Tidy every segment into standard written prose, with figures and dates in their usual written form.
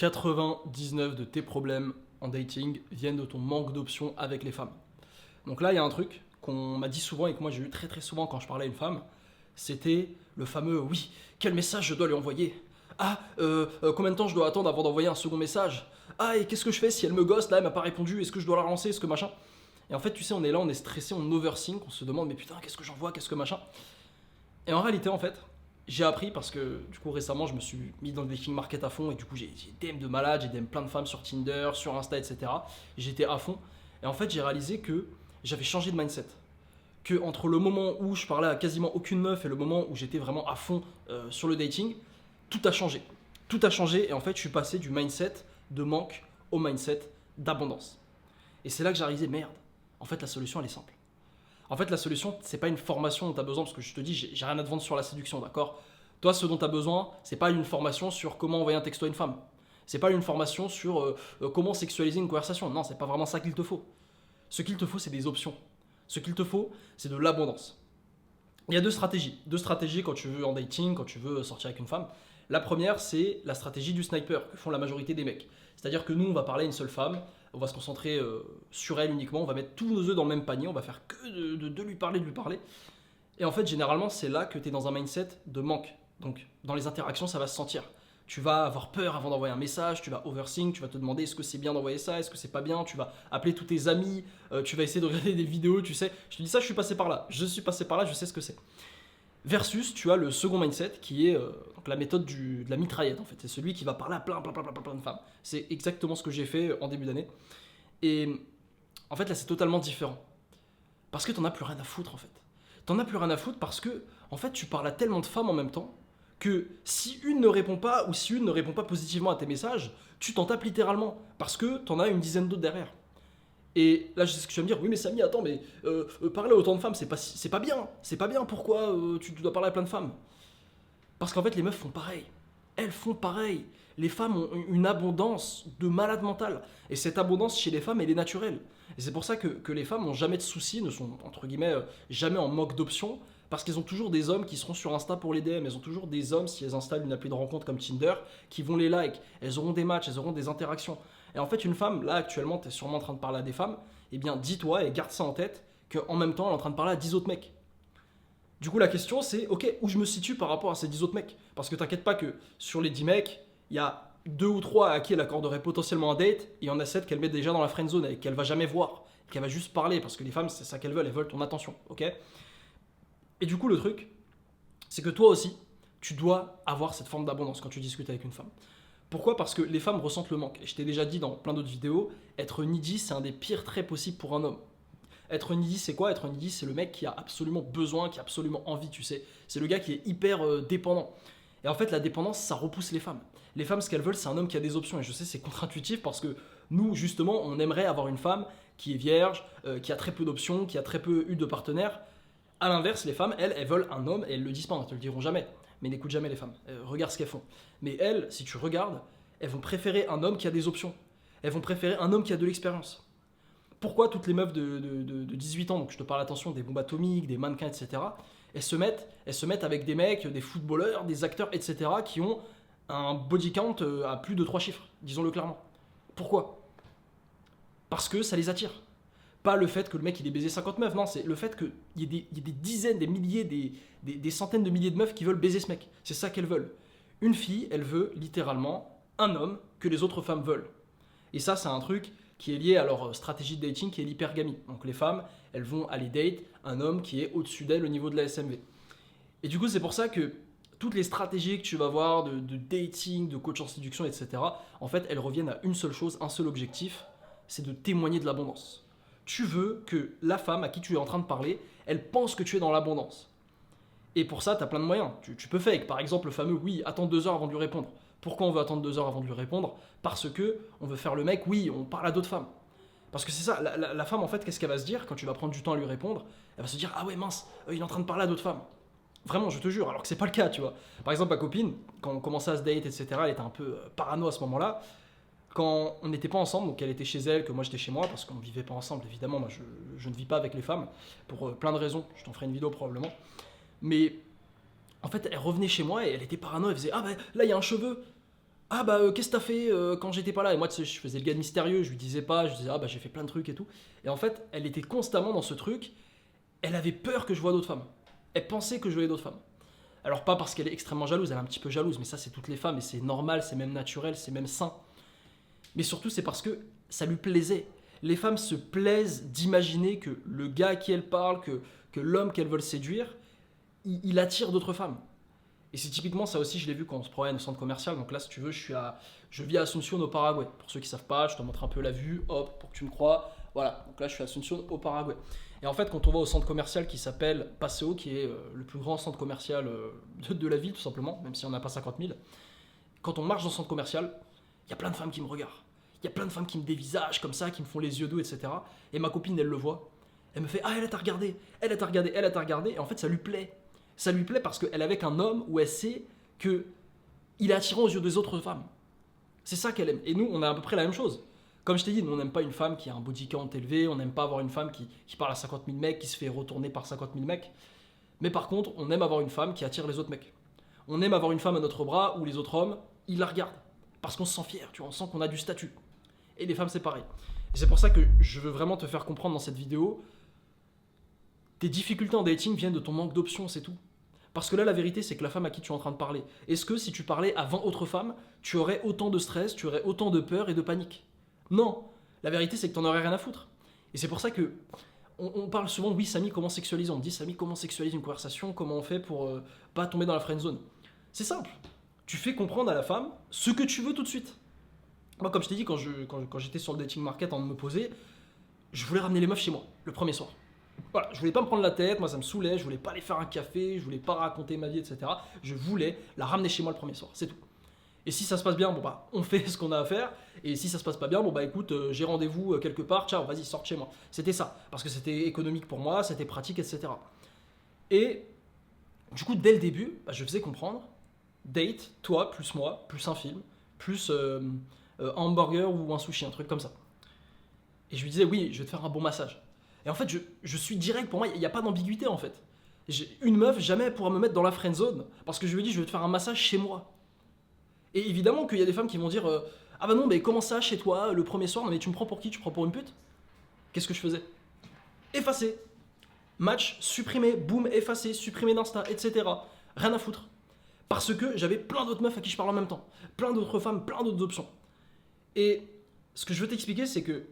99 de tes problèmes en dating viennent de ton manque d'options avec les femmes. Donc là, il y a un truc qu'on m'a dit souvent et que moi j'ai eu très très souvent quand je parlais à une femme. C'était le fameux oui, quel message je dois lui envoyer? Ah, combien de temps je dois attendre avant d'envoyer un second message? Ah, et qu'est-ce que je fais si elle me ghost là, elle m'a pas répondu? Est-ce que je dois la relancer? Est-ce que machin? Et en fait, tu sais, on est là, on est stressé, on overthink, on se demande mais putain, qu'est-ce que j'envoie? Qu'est-ce que machin? Et en réalité, en fait, j'ai appris parce que du coup récemment je me suis mis dans le dating market à fond et du coup j'ai DM de malade, j'ai DM plein de femmes sur Tinder, sur Insta, etc. J'étais à fond et en fait j'ai réalisé que j'avais changé de mindset. Que entre le moment où je parlais à quasiment aucune meuf et le moment où j'étais vraiment à fond sur le dating, tout a changé. Tout a changé et en fait je suis passé du mindset de manque au mindset d'abondance. Et c'est là que j'ai réalisé merde. En fait la solution elle est simple. En fait, la solution, c'est pas une formation dont tu as besoin, parce que je te dis, j'ai rien à te vendre sur la séduction, d'accord? Toi, ce dont tu as besoin, c'est pas une formation sur comment envoyer un texto à une femme. C'est pas une formation sur comment sexualiser une conversation. Non, c'est pas vraiment ça qu'il te faut. Ce qu'il te faut, c'est des options. Ce qu'il te faut, c'est de l'abondance. Il y a deux stratégies. Deux stratégies quand tu veux en dating, quand tu veux sortir avec une femme. La première, c'est la stratégie du sniper, que font la majorité des mecs. C'est-à-dire que nous, on va parler à une seule femme, on va se concentrer sur elle uniquement, on va mettre tous nos œufs dans le même panier, on va faire que de lui parler, de lui parler. Et en fait, généralement, c'est là que tu es dans un mindset de manque. Donc, dans les interactions, ça va se sentir. Tu vas avoir peur avant d'envoyer un message, tu vas overthink, tu vas te demander est-ce que c'est bien d'envoyer ça, est-ce que c'est pas bien, tu vas appeler tous tes amis, tu vas essayer de regarder des vidéos, tu sais. Je te dis ça, je suis passé par là, je suis passé par là, je sais ce que c'est. Versus, tu as le second mindset qui est donc la méthode de la mitraillette en fait. C'est celui qui va parler à plein de femmes. C'est exactement ce que j'ai fait en début d'année. Et en fait, là, c'est totalement différent. Parce que t'en as plus rien à foutre en fait. T'en as plus rien à foutre parce que, en fait, tu parles à tellement de femmes en même temps que si une ne répond pas ou si une ne répond pas positivement à tes messages, tu t'en tapes littéralement parce que t'en as une dizaine d'autres derrière. Et là, je sais ce que tu vas me dire, oui, mais Samy, attends, mais parler à autant de femmes, c'est pas bien. C'est pas bien, pourquoi tu dois parler à plein de femmes? Parce qu'en fait, les meufs font pareil. Elles font pareil. Les femmes ont une abondance de malade mental. Et cette abondance chez les femmes, elle est naturelle. Et c'est pour ça que les femmes n'ont jamais de soucis, ne sont, entre guillemets, jamais en manque d'options, parce qu'elles ont toujours des hommes qui seront sur Insta pour les DM. Elles ont toujours des hommes, si elles installent une appli de rencontre comme Tinder, qui vont les like. Elles auront des matchs, elles auront des interactions. Et en fait, une femme, là, actuellement, tu es sûrement en train de parler à des femmes, eh bien, dis-toi et garde ça en tête, qu'en même temps, elle est en train de parler à 10 autres mecs. Du coup, la question, c'est, ok, où je me situe par rapport à ces 10 autres mecs? Parce que t'inquiète pas que sur les 10 mecs, il y a 2 ou 3 à qui elle accorderait potentiellement un date, et il y en a 7 qu'elle met déjà dans la friend zone et qu'elle va jamais voir, qu'elle va juste parler, parce que les femmes, c'est ça qu'elles veulent ton attention, ok? Et du coup, le truc, c'est que toi aussi, tu dois avoir cette forme d'abondance quand tu discutes avec une femme. Pourquoi? Parce que les femmes ressentent le manque. Et je t'ai déjà dit dans plein d'autres vidéos, être needy, c'est un des pires traits possibles pour un homme. Être needy, c'est quoi? Être needy, c'est le mec qui a absolument besoin, qui a absolument envie, tu sais. C'est le gars qui est hyper dépendant. Et en fait, la dépendance, ça repousse les femmes. Les femmes, ce qu'elles veulent, c'est un homme qui a des options. Et je sais, c'est contre-intuitif parce que nous, justement, on aimerait avoir une femme qui est vierge, qui a très peu d'options, qui a très peu eu de partenaires. À l'inverse, les femmes, elles veulent un homme et elles le disent pas, elles te le diront jamais. Mais n'écoute jamais les femmes. Regarde ce qu'elles font. Mais elles, si tu regardes, elles vont préférer un homme qui a des options. Elles vont préférer un homme qui a de l'expérience. Pourquoi toutes les meufs de 18 ans, donc je te parle attention des bombes atomiques, des mannequins, etc., elles se mettent avec des mecs, des footballeurs, des acteurs, etc., qui ont un body count à plus de 3 chiffres, disons-le clairement. Pourquoi? Parce que ça les attire. Pas le fait que le mec il ait baisé 50 meufs, non, c'est le fait qu'il y ait des dizaines, des milliers, des centaines de milliers de meufs qui veulent baiser ce mec. C'est ça qu'elles veulent. Une fille, elle veut littéralement un homme que les autres femmes veulent. Et ça, c'est un truc qui est lié à leur stratégie de dating qui est l'hypergamie. Donc les femmes, elles vont aller date un homme qui est au-dessus d'elles au niveau de la SMV. Et du coup, c'est pour ça que toutes les stratégies que tu vas voir de dating, de coach en séduction, etc., en fait, elles reviennent à une seule chose, un seul objectif, c'est de témoigner de l'abondance. Tu veux que la femme à qui tu es en train de parler, elle pense que tu es dans l'abondance. Et pour ça, tu as plein de moyens. Tu peux fake. Par exemple, le fameux oui, attends 2 heures avant de lui répondre. Pourquoi on veut attendre 2 heures avant de lui répondre? Parce que on veut faire le mec, oui, on parle à d'autres femmes. Parce que c'est ça, la femme en fait, qu'est-ce qu'elle va se dire quand tu vas prendre du temps à lui répondre? Elle va se dire, ah ouais mince, il est en train de parler à d'autres femmes. Vraiment, je te jure, alors que c'est pas le cas, tu vois. Par exemple, ma copine, quand on commençait à se date, etc., elle était un peu parano à ce moment-là. Quand on n'était pas ensemble, donc elle était chez elle, que moi j'étais chez moi, parce qu'on ne vivait pas ensemble, évidemment, moi je ne vis pas avec les femmes, pour plein de raisons, je t'en ferai une vidéo probablement. Mais en fait, elle revenait chez moi et elle était parano, elle faisait, ah bah là il y a un cheveu. Ah bah qu'est-ce que t'as fait quand j'étais pas là? Et moi tu sais, je faisais le gars mystérieux, je lui disais pas, je disais ah bah j'ai fait plein de trucs et tout. Et en fait, elle était constamment dans ce truc, elle avait peur que je voie d'autres femmes. Elle pensait que je voyais d'autres femmes. Alors pas parce qu'elle est extrêmement jalouse, elle est un petit peu jalouse, mais ça c'est toutes les femmes et c'est normal, c'est même naturel, c'est même sain. Mais surtout c'est parce que ça lui plaisait. Les femmes se plaisent d'imaginer que le gars à qui elles parlent, que l'homme qu'elles veulent séduire, il attire d'autres femmes. Et c'est typiquement ça aussi, je l'ai vu quand on se promène au centre commercial. Donc là, si tu veux, je vis à Asunción au Paraguay. Pour ceux qui ne savent pas, je te montre un peu la vue, hop, pour que tu me crois. Voilà, donc là, je suis à Asunción au Paraguay. Et en fait, quand on va au centre commercial qui s'appelle Paseo, qui est le plus grand centre commercial de la ville, tout simplement, même si on n'a pas 50 000, quand on marche dans le centre commercial, il y a plein de femmes qui me regardent. Il y a plein de femmes qui me dévisagent comme ça, qui me font les yeux doux, etc. Et ma copine, elle le voit. Elle me fait ah, elle t'a regardé, elle t'a regardé, elle t'a regardé. Et en fait, ça lui plaît. Ça lui plaît parce qu'elle est avec un homme où elle sait que il est attirant aux yeux des autres femmes. C'est ça qu'elle aime. Et nous, on a à peu près la même chose. Comme je t'ai dit, nous, on n'aime pas une femme qui a un body count élevé, on n'aime pas avoir une femme qui parle à 50 000 mecs, qui se fait retourner par 50 000 mecs. Mais par contre, on aime avoir une femme qui attire les autres mecs. On aime avoir une femme à notre bras où les autres hommes, ils la regardent. Parce qu'on se sent fier, tu vois, on sent qu'on a du statut. Et les femmes, c'est pareil. Et c'est pour ça que je veux vraiment te faire comprendre dans cette vidéo, tes difficultés en dating viennent de ton manque d'options, c'est tout. Parce que là, la vérité, c'est que la femme à qui tu es en train de parler, est-ce que si tu parlais à 20 autres femmes, tu aurais autant de stress, tu aurais autant de peur et de panique? Non. La vérité, c'est que tu n'en aurais rien à foutre. Et c'est pour ça que on parle souvent, oui, Samy, comment sexualiser? On me dit, Samy, comment sexualiser une conversation? Comment on fait pour pas tomber dans la friend zone? C'est simple. Tu fais comprendre à la femme ce que tu veux tout de suite. Moi, comme je t'ai dit, quand j'étais sur le dating market en me poser, je voulais ramener les meufs chez moi, le premier soir. Voilà, je voulais pas me prendre la tête, moi ça me saoulait, je voulais pas aller faire un café, je voulais pas raconter ma vie, etc. Je voulais la ramener chez moi le premier soir, c'est tout. Et si ça se passe bien, bon bah on fait ce qu'on a à faire. Et si ça se passe pas bien, bon bah écoute, j'ai rendez-vous quelque part, ciao, vas-y, sors de chez moi. C'était ça, parce que c'était économique pour moi, c'était pratique, etc. Et du coup, dès le début, bah, je faisais comprendre, date, toi, plus moi, plus un film, plus un hamburger ou un sushi, un truc comme ça. Et je lui disais, oui, je vais te faire un bon massage. Et en fait, je suis direct, pour moi, il n'y a pas d'ambiguïté en fait. Une meuf, jamais elle pourra me mettre dans la friend zone, parce que je lui ai dit, je vais te faire un massage chez moi. Et évidemment qu'il y a des femmes qui vont dire, ah bah non, mais comment ça, chez toi, le premier soir, non mais tu me prends pour qui? Tu me prends pour une pute? Qu'est-ce que je faisais? Effacer. Match, supprimé, boum, effacé, supprimé d'Insta, etc. Rien à foutre. Parce que j'avais plein d'autres meufs à qui je parle en même temps. Plein d'autres femmes, plein d'autres options. Et ce que je veux t'expliquer, c'est que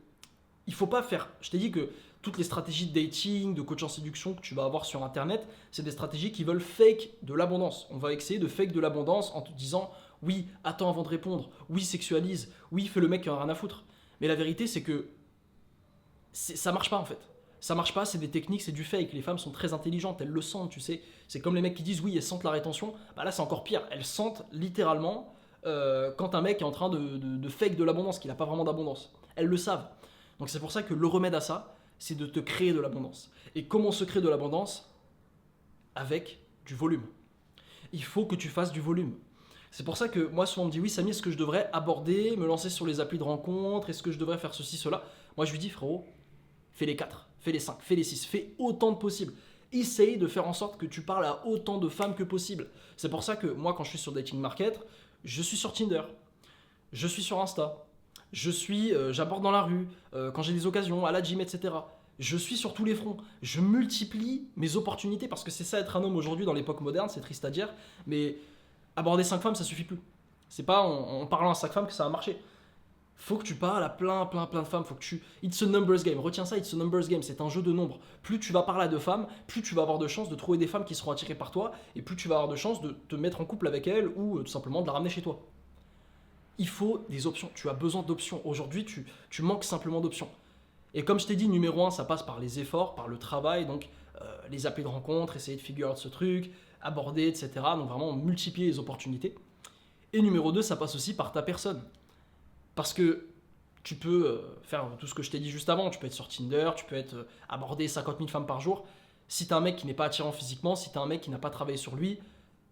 il faut pas faire. Je t'ai dit que toutes les stratégies de dating, de coach en séduction que tu vas avoir sur internet, c'est des stratégies qui veulent fake de l'abondance. On va essayer de fake de l'abondance en te disant oui, attends avant de répondre, oui, sexualise, oui, fais le mec qui en a rien à foutre. Mais la vérité, c'est que ça marche pas en fait. Ça marche pas, c'est des techniques, c'est du fake. Les femmes sont très intelligentes, elles le sentent, tu sais. C'est comme les mecs qui disent oui, elles sentent la rétention. Bah là, c'est encore pire. Elles sentent littéralement quand un mec est en train de fake de l'abondance, qu'il n'a pas vraiment d'abondance. Elles le savent. Donc c'est pour ça que le remède à ça, c'est de te créer de l'abondance. Et comment se crée de l'abondance? Avec du volume. Il faut que tu fasses du volume. C'est pour ça que moi, souvent on me dit oui, Samy, est-ce que je devrais aborder, me lancer sur les applis de rencontre? Est-ce que je devrais faire ceci, cela? Moi, je lui dis, frérot, fais les 4, fais les 5, fais les 6, fais autant de possible. Essaye de faire en sorte que tu parles à autant de femmes que possible. C'est pour ça que moi, quand je suis sur Dating Market, je suis sur Tinder, je suis sur Insta, j'aborde dans la rue, quand j'ai des occasions, à la gym, etc. Je suis sur tous les fronts. Je multiplie mes opportunités parce que c'est ça être un homme aujourd'hui dans l'époque moderne, c'est triste à dire, mais aborder 5 femmes, ça suffit plus. C'est pas en parlant à 5 femmes que ça va marcher. Faut que tu parles à plein de femmes. Faut que tu. It's a numbers game. Retiens ça, it's a numbers game. C'est un jeu de nombres. Plus tu vas parler à de femmes, plus tu vas avoir de chances de trouver des femmes qui seront attirées par toi, et plus tu vas avoir de chances de te mettre en couple avec elles ou tout simplement de la ramener chez toi. Il faut des options. Tu as besoin d'options. Aujourd'hui, tu manques simplement d'options. Et comme je t'ai dit, numéro 1, ça passe par les efforts, par le travail, donc les appels de rencontre, essayer de figure out ce truc, aborder, etc. Donc vraiment multiplier les opportunités. Et numéro 2, ça passe aussi par ta personne. Parce que tu peux faire tout ce que je t'ai dit juste avant, tu peux être sur Tinder, tu peux être aborder 50 000 femmes par jour. Si t'es un mec qui n'est pas attirant physiquement, si t'es un mec qui n'a pas travaillé sur lui,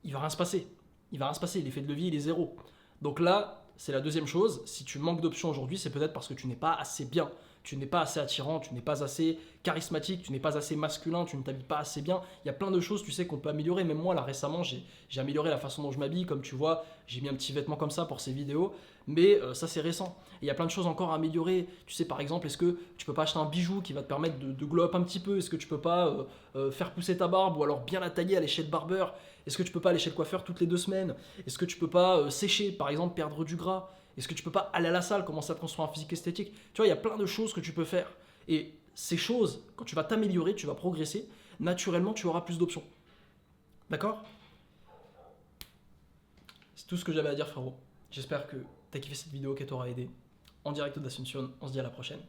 il va rien se passer. Il va rien se passer, l'effet de levier il est zéro. Donc là, c'est la deuxième chose, si tu manques d'options aujourd'hui, c'est peut-être parce que tu n'es pas assez bien. tu n'es pas assez attirant, tu n'es pas assez charismatique, tu n'es pas assez masculin, tu ne t'habilles pas assez bien. Il y a plein de choses, tu sais, qu'on peut améliorer. Même moi, là, récemment, j'ai amélioré la façon dont je m'habille. Comme tu vois, j'ai mis un petit vêtement comme ça pour ces vidéos. Mais ça, c'est récent. Et il y a plein de choses encore à améliorer. Tu sais, par exemple, est-ce que tu peux pas acheter un bijou qui va te permettre de glow up un petit peu? Est-ce que tu peux pas faire pousser ta barbe ou alors bien la tailler, aller chez le barbeur? Est-ce que tu peux pas aller chez le coiffeur toutes les 2 semaines? Est-ce que tu peux pas sécher, par exemple, perdre du gras? Est-ce que tu peux pas aller à la salle, commencer à te construire un physique esthétique? Tu vois, il y a plein de choses que tu peux faire. Et ces choses, quand tu vas t'améliorer, tu vas progresser, naturellement, tu auras plus d'options. D'accord? C'est tout ce que j'avais à dire, frérot. J'espère que tu as kiffé cette vidéo, qu'elle t'aura aidé. En direct d'Ascension, on se dit à la prochaine.